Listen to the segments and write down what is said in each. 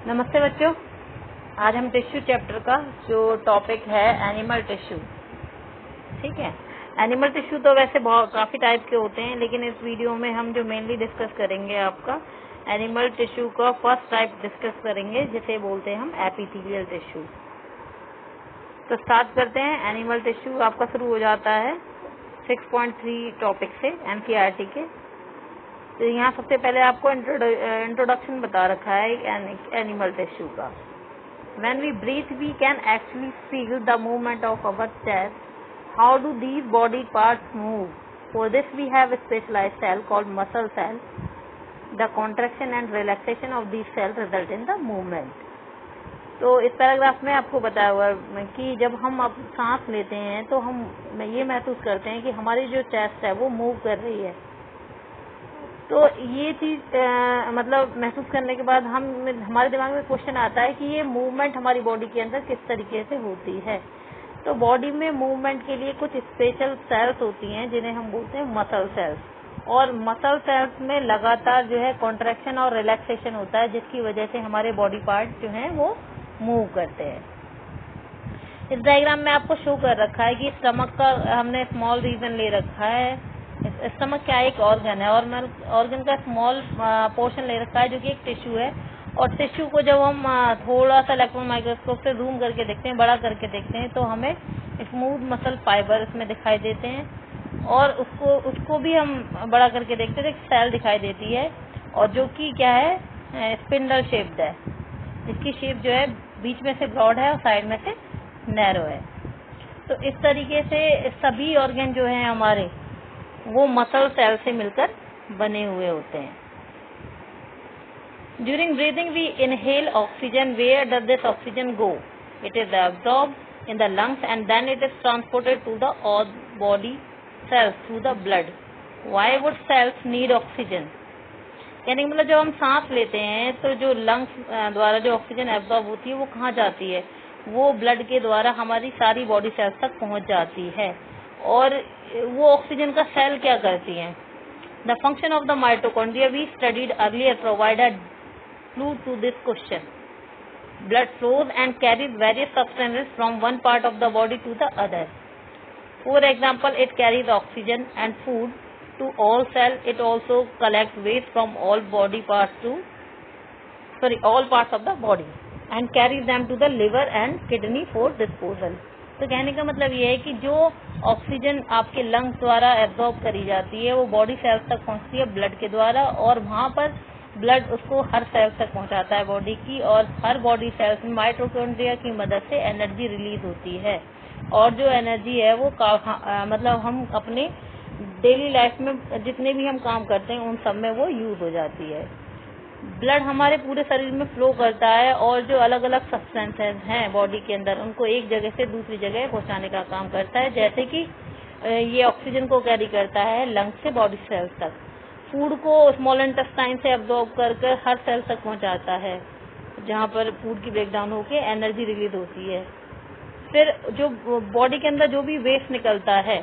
नमस्ते बच्चों, आज हम टिश्यू चैप्टर का जो टॉपिक है एनिमल टिश्यू, ठीक है। एनिमल टिश्यू तो वैसे बहुत काफ़ी टाइप के होते हैं, लेकिन इस वीडियो में हम जो मेनली डिस्कस करेंगे आपका एनिमल टिश्यू का फर्स्ट टाइप डिस्कस करेंगे, जिसे बोलते हैं हम एपिथेलियल टिश्यू। तो स्टार्ट करते हैं। एनिमल टिश्यू आपका शुरू हो जाता है 6.3 टॉपिक से, एनसीईआरटी के। तो यहाँ सबसे पहले आपको इंट्रोडक्शन बता रखा है एनिमल टिश्यू का। When we breathe, we can actually feel the movement of our chest. How do these body parts move? For this, we have a specialized cell called muscle cell. The contraction and relaxation of these cells result in the movement. तो इस paragraph में आपको बताया हुआ है कि जब हम अब सांस लेते हैं तो हम ये महसूस करते हैं कि हमारी जो चेस्ट है वो मूव कर रही है। तो ये चीज मतलब महसूस करने के बाद हमारे दिमाग में क्वेश्चन आता है कि ये मूवमेंट हमारी बॉडी के अंदर किस तरीके से होती है। तो बॉडी में मूवमेंट के लिए कुछ स्पेशल सेल्स होती हैं जिन्हें हम बोलते हैं मसल सेल्स, और मसल सेल्स में लगातार जो है कॉन्ट्रैक्शन और रिलैक्सेशन होता है, जिसकी वजह से हमारे बॉडी पार्ट जो हैं वो मूव करते हैं। इस डायग्राम में आपको शो कर रखा है कि स्टमक का हमने स्मॉल रीजन ले रखा है। स्टमक क्या एक ऑर्गन है, और ऑर्गन का स्मॉल पोर्शन ले रखा है जो कि एक टिश्यू है। और टिश्यू को जब हम थोड़ा सा इलेक्ट्रॉन माइक्रोस्कोप से जूम करके देखते हैं, बड़ा करके देखते हैं, तो हमें स्मूथ मसल फाइबर इसमें दिखाई देते हैं। और उसको भी हम बड़ा करके देखते हैं, एक सेल दिखाई देती है, और जो कि क्या है, स्पिंडल शेप्ड है, जिसकी शेप जो है बीच में से ब्रॉड है और साइड में से नैरो है। तो इस तरीके से सभी ऑर्गन जो है हमारे वो मसल सेल से मिलकर बने हुए होते हैं। During breathing we inhale oxygen. Where does this oxygen go? It is absorbed in the lungs and then it is transported to the body cells through the blood. Why would cells need oxygen? यानी मतलब जब हम सांस लेते हैं तो जो lungs द्वारा जो ऑक्सीजन एब्जॉर्ब होती है वो कहाँ जाती है? वो ब्लड के द्वारा हमारी सारी बॉडी सेल्स तक पहुंच जाती है। और वो ऑक्सीजन का सेल क्या करती हैं? The function of the mitochondria we studied earlier provided clue to this question. Blood flows and carries various substances from one part of the body to the other. For example, it carries oxygen and food to all cell. It also collects waste from all parts of the body and carries them to the liver and kidney for disposal. तो कहने का मतलब ये है कि जो oxygen आपके lungs द्वारा एब्जॉर्ब करी जाती है वो बॉडी सेल्स तक पहुंचती है ब्लड के द्वारा, और वहाँ पर ब्लड उसको हर सेल तक पहुंचाता है बॉडी की, और हर बॉडी सेल्स में माइटोकॉन्ड्रिया की मदद से एनर्जी रिलीज होती है। और जो एनर्जी है वो मतलब हम अपने डेली लाइफ में जितने भी हम काम करते हैं उन सब में वो यूज हो जाती है। ब्लड हमारे पूरे शरीर में फ्लो करता है, और जो अलग अलग सब्सटेंसेस हैं बॉडी के अंदर उनको एक जगह से दूसरी जगह पहुंचाने का काम करता है। जैसे कि ये ऑक्सीजन को कैरी करता है लंग्स से बॉडी सेल्स तक, फूड को स्मॉल इंटेस्टाइन से एब्जॉर्ब कर हर सेल तक पहुंचाता है, जहाँ पर फूड की ब्रेकडाउन होकर एनर्जी रिलीज होती है। फिर जो बॉडी के अंदर जो भी वेस्ट निकलता है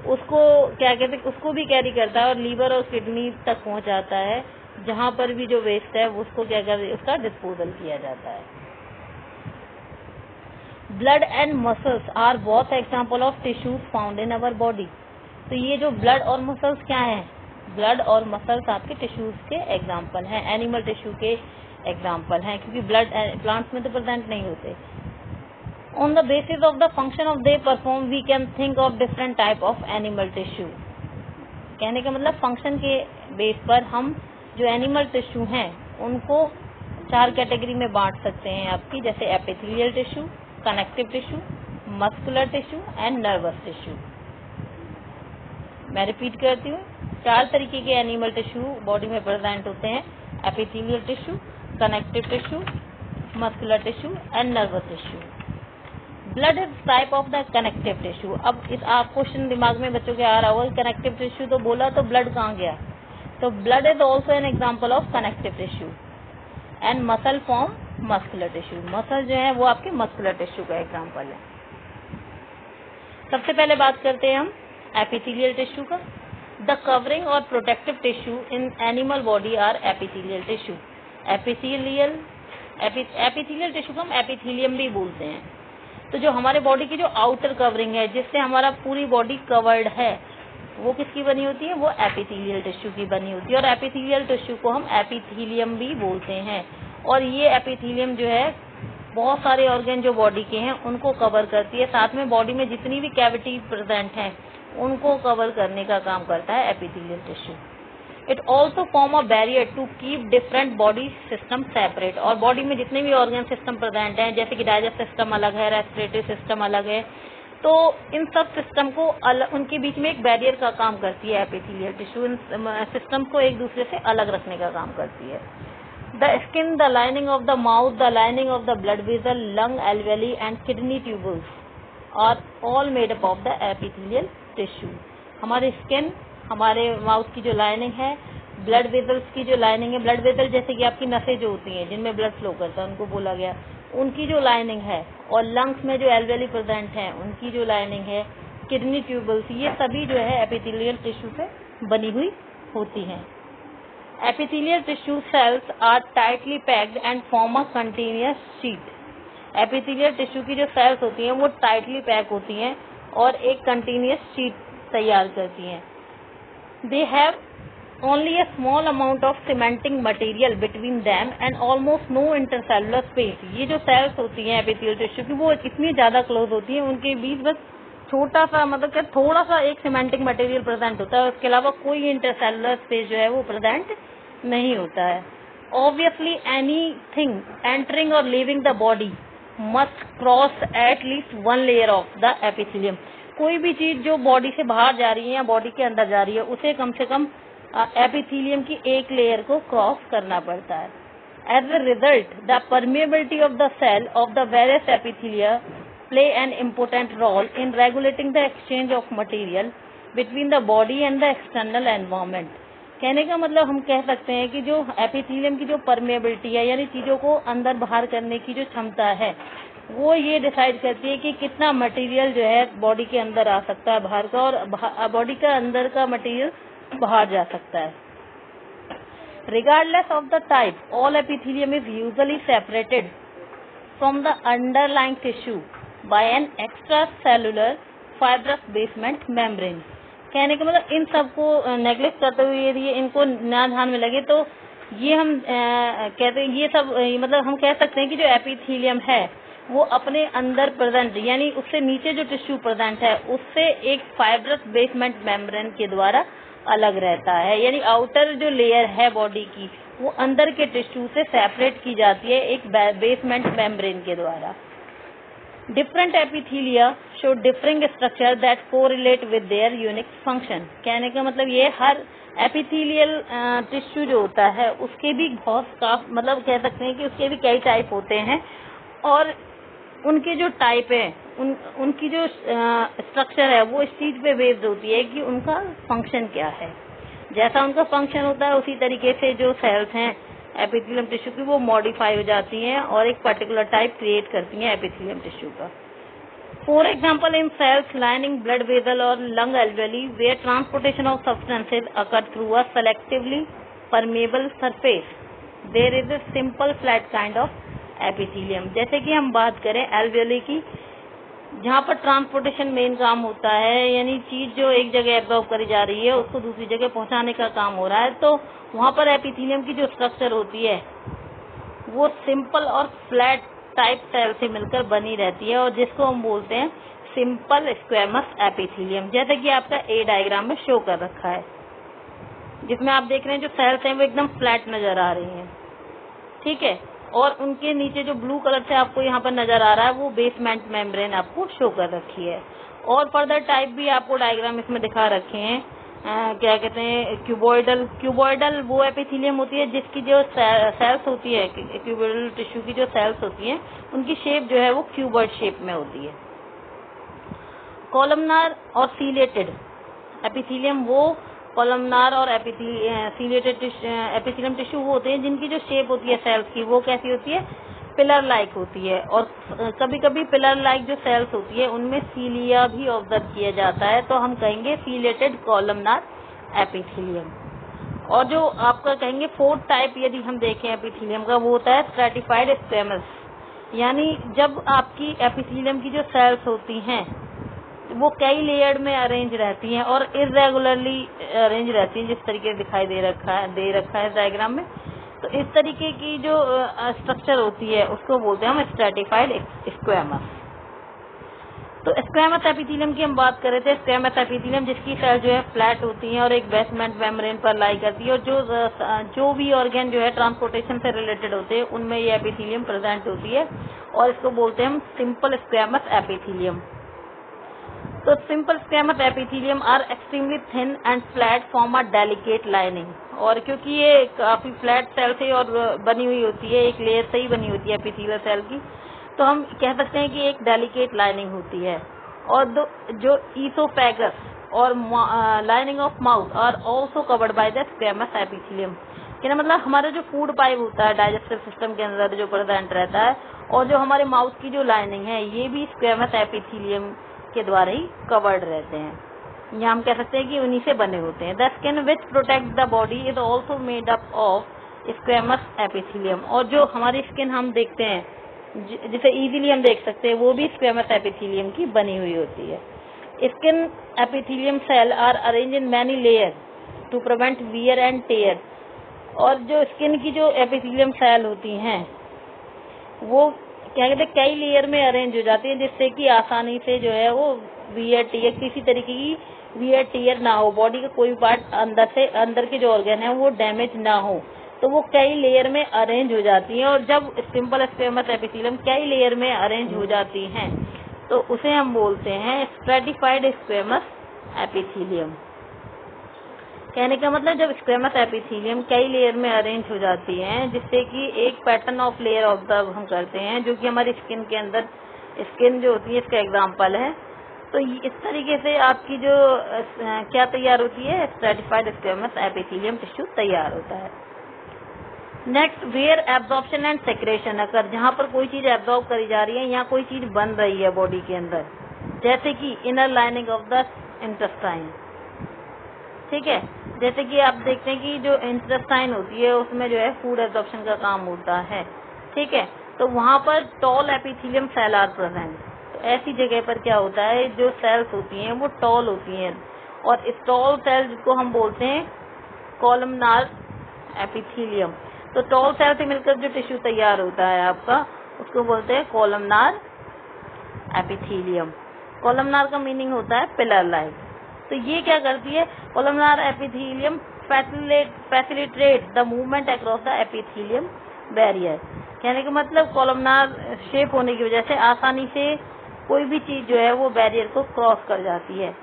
उसको क्या कहते हैं, उसको भी कैरी करता है और लीवर और किडनी तक पहुंच जाता है, जहां पर भी जो वेस्ट है उसको क्या करते हैं, उसका डिस्पोजल किया जाता है। Blood and muscles are both example of tissues found in our body. तो ये जो ब्लड और मसल्स क्या हैं? ब्लड और मसल्स आपके टिश्यूज के एग्जाम्पल हैं, एनिमल टिश्यू के एग्जाम्पल हैं, क्योंकि ब्लड प्लांट्स में तो प्रेजेंट नहीं होते। On the basis of the function of they perform, we can think of different type of animal tissue. कहने का मतलब फंक्शन के बेस पर हम जो एनिमल टिश्यू हैं उनको 4 कैटेगरी में बांट सकते हैं आपकी, जैसे epithelial tissue, connective tissue, muscular tissue and nervous tissue. मैं रिपीट करती हूँ, 4 तरीके के एनिमल टिश्यू बॉडी में प्रेजेंट होते हैं: epithelial tissue, connective tissue, muscular tissue and nervous tissue. Blood is type of the connective tissue. अब इस आप क्वेश्चन दिमाग में बच्चों के आ रहा होगा, कनेक्टिव टिश्यू तो बोला, तो ब्लड कहाँ गया? तो blood is also an example of connective tissue and muscle form muscular tissue. Muscle जो है वो आपके मस्कुलर टिश्यू का एग्जाम्पल है। सबसे पहले बात करते हैं हम एपिथेलियल टिश्यू का। द कवरिंग और protective tissue in animal body are epithelial tissue. Epithelial epithelial tissue को हम एपिथेलियम भी बोलते हैं। तो जो हमारे बॉडी की जो आउटर कवरिंग है, जिससे हमारा पूरी बॉडी कवर्ड है, वो किसकी बनी होती है? वो एपिथेलियल टिश्यू की बनी होती है। और एपिथेलियल टिश्यू को हम एपिथेलियम भी बोलते हैं। और ये एपिथेलियम जो है बहुत सारे ऑर्गन जो बॉडी के हैं उनको कवर करती है, साथ में बॉडी में जितनी भी कैविटी प्रेजेंट हैं उनको कवर करने का काम करता है epithelial tissue. It also form a barrier to keep different body system separate. और बॉडी में जितने भी ऑर्गन सिस्टम प्रेजेंट हैं, जैसे कि डाइजेस्ट सिस्टम अलग है, रेस्पिरेटरी सिस्टम अलग है, तो इन सब सिस्टम को उनके बीच में एक बैरियर का काम करती है एपिथेलियल टिश्यू। इन सिस्टम को एक दूसरे से अलग रखने का काम करती है। The skin, the lining of the mouth, the lining of the blood vessel, lung alveoli and kidney tubules are all made up of the epithelial tissue. हमारी स्किन, हमारे माउथ की जो लाइनिंग है, ब्लड वेसल्स की जो lining है, blood vessel जैसे कि आपकी नसें जो होती हैं जिनमें ब्लड फ्लो करता है उनको बोला गया, उनकी जो लाइनिंग है, और लंग्स में जो एल्वेली प्रेजेंट हैं उनकी जो लाइनिंग है, किडनी ट्यूबल्स, ये सभी जो है एपिथेलियल टिश्यू से बनी हुई होती हैं। Epithelial tissue cells are tightly packed and form a continuous sheet. Epithelial tissue की जो cells होती हैं वो tightly pack होती हैं और एक continuous sheet तैयार करती हैं। They have only a small amount of cementing material between them and almost no intercellular space. ये जो cells होती हैं epithelial tissue की वो इतनी ज्यादा close होती हैं, उनके बीच बस छोटा सा, मतलब कि थोड़ा सा एक सीमेंटिंग मटेरियल प्रेजेंट होता है, उसके अलावा कोई इंटरसेलुलर स्पेस जो है वो प्रेजेंट नहीं होता है। ऑब्वियसली एनीथिंग एंटरिंग और leaving the body must cross at least one layer of the epithelium. कोई भी चीज जो बॉडी से बाहर जा रही है या बॉडी के अंदर जा रही है उसे कम से कम एपिथेलियम की एक लेयर को क्रॉस करना पड़ता है। As a result the permeability of the cell of the various epithelia play an important role in regulating the exchange of material between the body and the external environment. कहने का मतलब हम कह सकते हैं कि जो एपिथेलियम की जो परमेबिलिटी है, यानी चीजों को अंदर बाहर करने की जो क्षमता है, वो ये डिसाइड करती है कि कितना मटेरियल जो है बॉडी के अंदर आ सकता है बाहर का, और बॉडी का अंदर का मटेरियल बाहर जा सकता है। Regardless of the type, all epithelium is usually separated from the underlying tissue by an extracellular fibrous basement membrane. कहने का मतलब इन सबको नेग्लेक्ट करते हुए यदि इनको ना ध्यान में लगे तो ये हम कहते हैं, ये सब मतलब हम कह सकते हैं कि जो एपिथेलियम है वो अपने अंदर प्रेजेंट, यानी उससे नीचे जो टिश्यू प्रेजेंट है उससे एक फाइब्रस बेसमेंट मेम्ब्रेन के द्वारा अलग रहता है। यानी आउटर जो लेयर है बॉडी की वो अंदर के टिश्यू से सेपरेट की जाती है एक बेसमेंट मेम्ब्रेन के द्वारा। Different epithelia show differing structure that correlate with their unique function. कहने का मतलब ये हर एपिथेलियल टिश्यू जो होता है उसके भी बहुत मतलब कह सकते हैं कि उसके भी कई टाइप होते हैं, और उनके जो टाइप है उनकी जो स्ट्रक्चर है वो इस चीज पे बेस्ड होती है कि उनका फंक्शन क्या है। जैसा उनका फंक्शन होता है उसी तरीके से जो सेल्स हैं एपिथेलियम टिश्यू की वो मॉडिफाई हो जाती हैं और एक पर्टिकुलर टाइप क्रिएट करती हैं एपिथेलियम टिश्यू का। For example in cells lining blood vessel और lung alveoli where transportation of substances occur through a selectively permeable surface there is a simple flat kind of epithelium. जैसे कि हम बात करें alveoli की, जहाँ पर ट्रांसपोर्टेशन मेन काम होता है, यानी चीज जो एक जगह एब्जॉर्ब करी जा रही है उसको दूसरी जगह पहुंचाने का काम हो रहा है, तो वहाँ पर एपिथेलियम की जो स्ट्रक्चर होती है वो सिंपल और फ्लैट टाइप सेल से मिलकर बनी रहती है, और जिसको हम बोलते हैं सिंपल स्क्वेमस एपिथेलियम। जैसे कि आपका ए डायग्राम में शो कर रखा है, जिसमें आप देख रहे हैं जो सेल्स हैं वो एकदम फ्लैट नजर आ रही हैं, ठीक है, और उनके नीचे जो ब्लू कलर से आपको यहाँ पर नजर आ रहा है वो बेसमेंट मेम्ब्रेन आपको शो कर रखी है। और फर्दर टाइप भी आपको डायग्राम इसमें दिखा रखे हैं, क्या कहते हैं क्यूबॉइडल। क्यूबॉइडल वो एपिथेलियम होती है जिसकी जो सेल्स होती है, क्यूबॉइडल टिश्यू की जो सेल्स होती हैं उनकी शेप जो है वो क्यूबॉइड शेप में होती है। कॉलमनार और सीलेटेड एपिथेलियम, वो कॉलमनार और सीलेटेड एपिथेलियम टिश्यू वो होते हैं जिनकी जो शेप होती है सेल्स की वो कैसी होती है, पिलर लाइक होती है, और कभी कभी पिलर लाइक जो सेल्स होती है उनमें सीलिया भी ऑब्जर्व किया जाता है, तो हम कहेंगे सीलेटेड कॉलमनार एपिथेलियम। और जो आपका कहेंगे फोर्थ टाइप यदि हम देखें एपिथेलियम का, वो होता है स्ट्रैटिफाइड स्क्वेमस, यानी जब आपकी एपिथेलियम की जो सेल्स होती हैं वो कई लेयर में अरेंज रहती हैं और इरेगुलरली अरेंज रहती हैं, जिस तरीके दिखाई दे रखा है डायग्राम में। तो इस तरीके की जो स्ट्रक्चर होती है उसको बोलते हैं हम स्ट्रैटिफाइड स्क्वेमस। तो स्क्वेमस एपिथेलियम की हम बात कर रहे थे। स्क्वेमस एपिथेलियम जिसकी सेल जो है फ्लैट होती है और एक बेसमेंट मेम्ब्रेन पर लाई करती है, और जो भी ऑर्गन जो है ट्रांसपोर्टेशन से रिलेटेड होते हैं उनमें ये एपिथेलियम प्रेजेंट होती है, और इसको बोलते हैं हम सिंपल स्क्वेमस एपिथेलियम। तो simple squamous epithelium are extremely thin and flat form a delicate lining, और क्योंकि ये काफी फ्लैट सेल से और बनी हुई होती है, एक लेयर से ही बनी होती है एपिथेलियल सेल की, तो हम कह सकते हैं कि एक डेलिकेट लाइनिंग होती है। और जो ईसोफेगस और lining of mouth are also covered by the squamous epithelium. क्या मतलब हमारा जो फूड पाइप होता है डाइजेस्टिव सिस्टम के अंदर जो प्रेजेंट रहता है, और जो हमारे माउथ की जो लाइनिंग है, ये भी स्क्वेमस एपिथेलियम के द्वारा ही कवर्ड रहते हैं, या हम कह सकते हैं कि उन्हीं से बने होते हैं। The skin which protect the body is also made up of squamous epithelium, और जो हमारी स्किन हम देखते हैं जिसे इजीली हम देख सकते हैं, वो भी स्क्वेमस एपिथेलियम की बनी हुई होती है। Skin epithelium cell are arrange in many layer to prevent wear and tear, और जो स्किन की जो एपिथेलियम सेल होती हैं वो क्या कहते हैं कई लेयर में अरेंज हो जाती है, जिससे कि आसानी से जो है वो वियर टीयर, किसी तरीके की वियर टीयर ना हो, बॉडी का कोई पार्ट अंदर के जो ऑर्गन है वो डैमेज ना हो, तो वो कई लेयर में अरेंज हो जाती है। और जब सिंपल स्क्वेमस एपिथेलियम कई लेयर में अरेंज हो जाती हैं तो उसे हम बोलते हैं स्ट्रैटिफाइड स्क्वेमस एपिथेलियम। कहने का मतलब जब स्क्वेमस एपिथेलियम कई लेयर में अरेंज हो जाती हैं, जिससे कि एक पैटर्न ऑफ लेयर ऑब्जर्व हम करते हैं, जो कि हमारी स्किन के अंदर स्किन जो होती है इसका एग्जांपल है। तो इस तरीके से आपकी जो क्या तैयार होती है, स्ट्रैटिफाइड स्क्वेमस एपिथेलियम टिश्यू तैयार होता है। Next, where absorption and secretion अगर, जहाँ पर कोई चीज एब्जॉर्ब करी जा रही है या कोई चीज बन रही है बॉडी के अंदर, जैसे कि inner lining of the intestine. ठीक है, जैसे कि आप देखते हैं कि जो इंटेस्टाइन होती है उसमें जो है फूड एब्जॉर्प्शन का काम होता है। ठीक है, तो वहाँ पर tall epithelium cell are present. तो ऐसी जगह पर क्या होता है, जो सेल्स होती हैं वो टॉल होती हैं, और इस टॉल सेल जिसको हम बोलते हैं कॉलमनार एपिथेलियम। तो टॉल सेल से मिलकर जो टिश्यू तैयार होता है आपका, उसको बोलते हैं कॉलमनार एपिथेलियम। कॉलमनार का मीनिंग होता है पिलर लाइक। तो ये क्या करती है, columnar epithelium facilitate the movement across the epithelium barrier. कहने का मतलब कॉलमनार शेप होने की वजह से आसानी से कोई भी चीज जो है वो बैरियर को क्रॉस कर जाती है।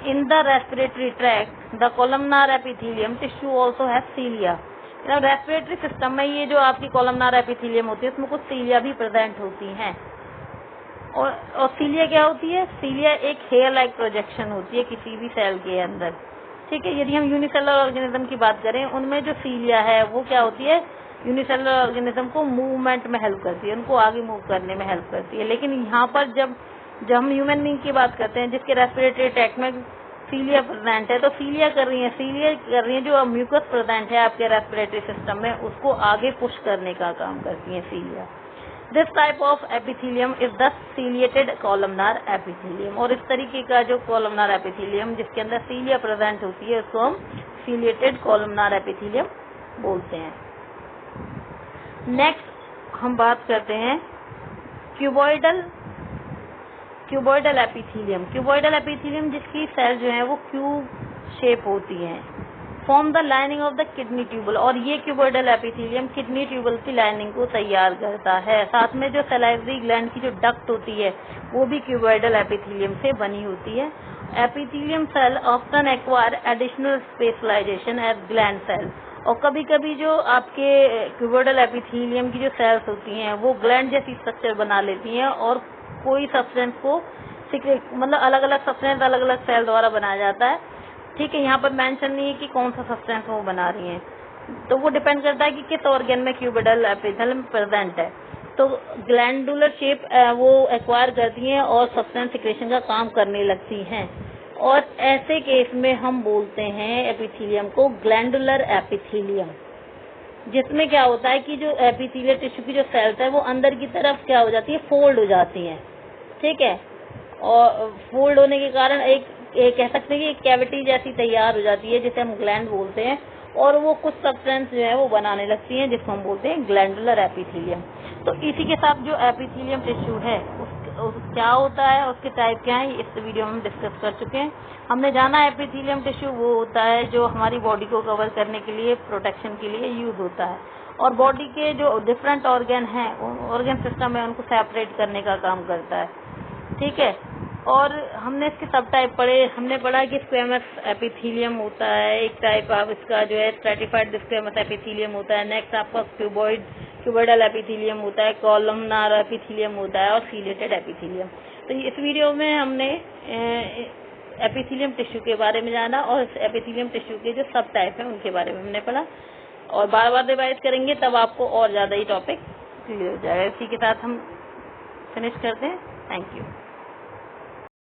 In the respiratory tract the columnar epithelium tissue also have cilia. Respiratory system में ये जो आपकी कॉलमनार एपिथेलियम होती है उसमें कुछ सीलिया भी प्रेजेंट होती हैं। और सीलिया क्या होती है, सीलिया एक हेयर लाइक प्रोजेक्शन होती है किसी भी सेल के अंदर। ठीक है, यदि हम यूनिसेलुलर ऑर्गेनिज्म की बात करें, उनमें जो सीलिया है वो क्या होती है, यूनिसेलुलर ऑर्गेनिज्म को मूवमेंट में हेल्प करती है, उनको आगे मूव करने में हेल्प करती है। लेकिन यहाँ पर जब हम ह्यूमन बीइंग की बात करते हैं जिसके रेस्पिरेटरी ट्रैक्ट में सीलिया प्रेजेंट है, तो सीलिया कर रही है जो म्यूकस प्रेजेंट है आपके रेस्पिरेटरी सिस्टम में, उसको आगे पुश करने का काम करती है cilia. This type of epithelium is the ciliated columnar epithelium. और इस तरीके का जो कॉलमनार एपिथेलियम जिसके अंदर सीलिया प्रेजेंट होती है उसको हम सीलिएटेड कॉलमनार एपिथेलियम बोलते हैं। नेक्स्ट हम बात करते हैं क्यूबॉइडल एपिथेलियम। क्यूबॉइडल एपिथेलियम जिसकी सेल जो है वो क्यूब शेप होती है, form the lining of the kidney tubule. और ये क्यूबॉइडल एपिथेलियम किडनी ट्यूबल की लाइनिंग को तैयार करता है। साथ में जो सलाइवरी ग्लैंड की जो डक्ट होती है वो भी क्यूबॉइडल एपिथेलियम से बनी होती है। Epithelium cell often acquire additional specialization as gland cell. और कभी कभी जो आपके क्यूबॉइडल एपिथेलियम की जो सेल्स होती हैं वो ग्लैंड जैसी स्ट्रक्चर बना लेती हैं, और कोई सब्सटेंस को मतलब अलग अलग सब्सटेंस अलग अलग सेल द्वारा बनाया जाता है। ठीक है, यहाँ पर मेंशन नहीं है कि कौन सा सब्सटेंस वो बना रही है, तो वो डिपेंड करता है कि किस ऑर्गन में क्यूबॉइडल एपिथेलियम प्रेजेंट है। तो ग्लैंडुलर शेप वो एक्वायर करती हैं और सब्सटेंस सिक्रेशन का काम करने लगती हैं। और ऐसे केस में हम बोलते हैं एपिथेलियम को ग्लैंडुलर एपिथेलियम, जिसमें क्या होता है कि जो एपिथेलियल टिश्यू की जो सेल्स है वो अंदर की तरफ क्या हो जाती है, फोल्ड हो जाती है। ठीक है, और फोल्ड होने के कारण एक कह सकते हैं कि एक कैविटी जैसी तैयार हो जाती है जिसे हम ग्लैंड बोलते हैं, और वो कुछ सब्सटेंस जो है वो बनाने लगती हैं जिसको हम बोलते हैं ग्लैंडुलर एपिथेलियम। तो इसी के साथ जो एपिथेलियम टिश्यू है क्या होता है, उसके टाइप क्या है, इस वीडियो में हम डिस्कस कर चुके हैं। हमने जाना एपिथेलियम टिश्यू वो होता है जो हमारी बॉडी को कवर करने के लिए, प्रोटेक्शन के लिए यूज होता है, और बॉडी के जो डिफरेंट ऑर्गन हैं, ऑर्गन सिस्टम है, उनको सेपरेट करने का काम करता है। ठीक है, और हमने इसके सब टाइप पढ़े। हमने पढ़ा कि स्क्वेमस एपिथेलियम होता है एक टाइप ऑफ, इसका जो है स्ट्रेटिफाइड स्क्वेमस एपिथेलियम होता है। नेक्स्ट आपका क्यूबॉइडल एपिथेलियम होता है, कॉलमनार एपिथेलियम होता है, और सीलेटेड एपिथेलियम। तो इस वीडियो में हमने एपिथेलियम टिश्यू के बारे में जाना, और एपिथेलियम टिश्यू के जो सब टाइप है उनके बारे में हमने पढ़ा, और बार बार रिवाइज करेंगे तब आपको और ज्यादा ही टॉपिक क्लियर हो जाएगा। इसी के साथ हम फिनिश करते हैं। Thank you.